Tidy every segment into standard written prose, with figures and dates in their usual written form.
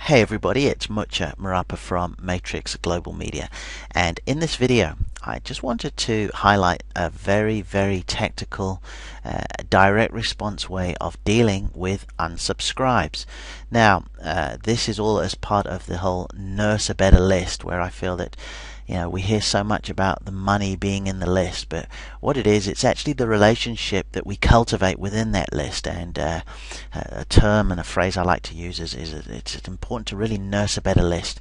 Hey everybody, it's Mucha Marapa from Matrix Global Media, and in this video I just wanted to highlight a very tactical direct response way of dealing with unsubscribes. Now this is all as part of the whole Nurse a Better list, where I feel that we hear so much about the money being in the list, but what it is, it's actually the relationship that we cultivate within that list. And a term and a phrase I like to use is it's important to really nurse a better list.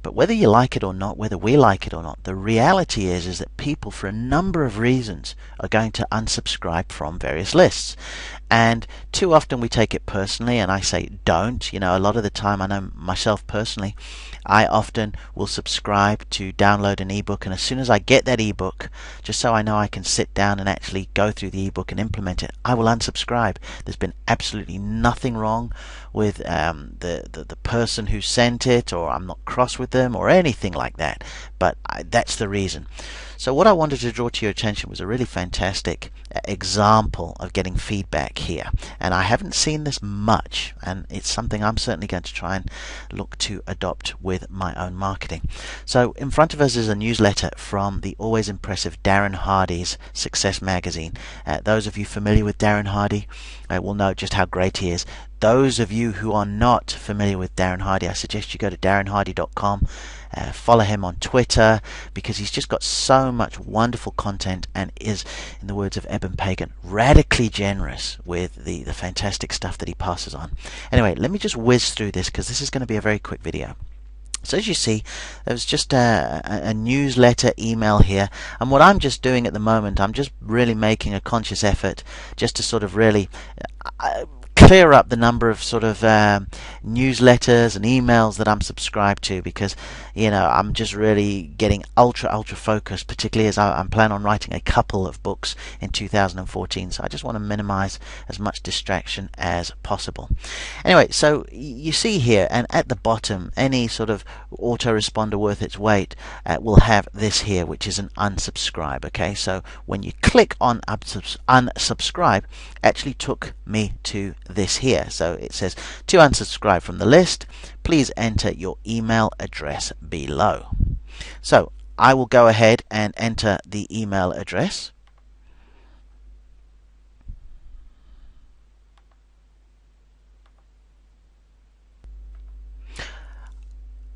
But whether you like it or not, whether we like it or not, the reality is that people, for a number of reasons, are going to unsubscribe from various lists. And too often we take it personally, and I say don't. A lot of the time, I know myself personally, I often will subscribe to download an ebook, and as soon as I get that ebook, just so I know I can sit down and actually go through the ebook and implement it, I will unsubscribe. There's been absolutely nothing wrong with the person who sent it, or I'm not cross with them or anything like that, but that's the reason. So what I wanted to draw to your attention was a really fantastic example of getting feedback here, and I haven't seen this much, and it's something I'm certainly going to try and look to adopt with my own marketing. So in front of us is a newsletter from the always impressive Darren Hardy's Success Magazine. Those of you familiar with Darren Hardy will know just how great he is. Those of you who are not familiar with Darren Hardy, I suggest you go to darrenhardy.com, follow him on Twitter, because he's just got so much wonderful content and is, in the words of Eben Pagan, radically generous with the fantastic stuff that he passes on. Anyway, let me just whiz through this, because this is going to be a very quick video. So as you see, there's just a newsletter email here, and what I'm just doing at the moment, I'm just really making a conscious effort just to sort of really clear up the number of sort of newsletters and emails that I'm subscribed to, because I'm just really getting ultra focused, particularly as I'm planning on writing a couple of books in 2014, so I just want to minimize as much distraction as possible. Anyway, so you see here, and at the bottom, any sort of autoresponder worth its weight will have this here, which is an unsubscribe. Okay, so when you click on unsubscribe, actually took me to this here. So it says to unsubscribe from the list, please enter your email address below. So I will go ahead and enter the email address.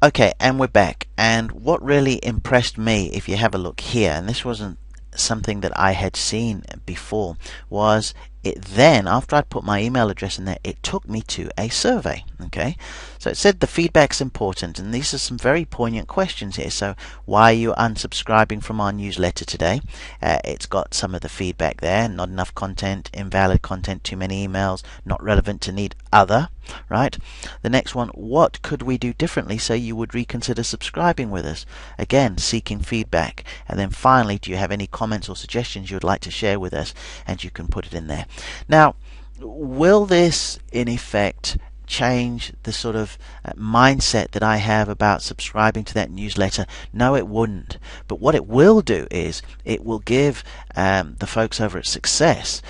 Okay, and we're back, and what really impressed me, if you have a look here, and this wasn't something that I had seen before, was it then, after I put my email address in there, it took me to a survey. Okay, so it said the feedback's important, and these are some very poignant questions here. So why are you unsubscribing from our newsletter today? It's got some of the feedback there: not enough content, invalid content, too many emails, not relevant to need, other. Right. The next one: what could we do differently so you would reconsider subscribing with us? Again, seeking feedback. And then finally, do you have any comments or suggestions you would like to share with us? And you can put it in there. Now, will this in effect change the sort of mindset that I have about subscribing to that newsletter? No, it wouldn't. But what it will do is it will give the folks over at Success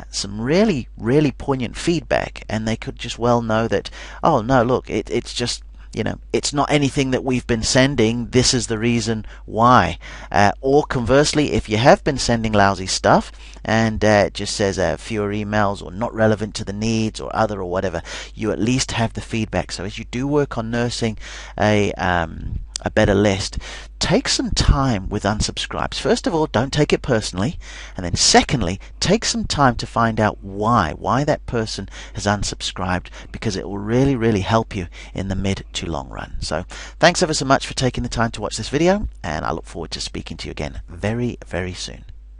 some really poignant feedback, and they could just well know that, oh no, look, it's just, it's not anything that we've been sending, this is the reason why. Or conversely, if you have been sending lousy stuff and it just says fewer emails or not relevant to the needs or other or whatever, you at least have the feedback. So as you do work on nursing a better list, take some time with unsubscribes. First of all, don't take it personally, and then secondly, take some time to find out why that person has unsubscribed, because it will really help you in the mid to long run. So thanks ever so much for taking the time to watch this video, and I look forward to speaking to you again very soon.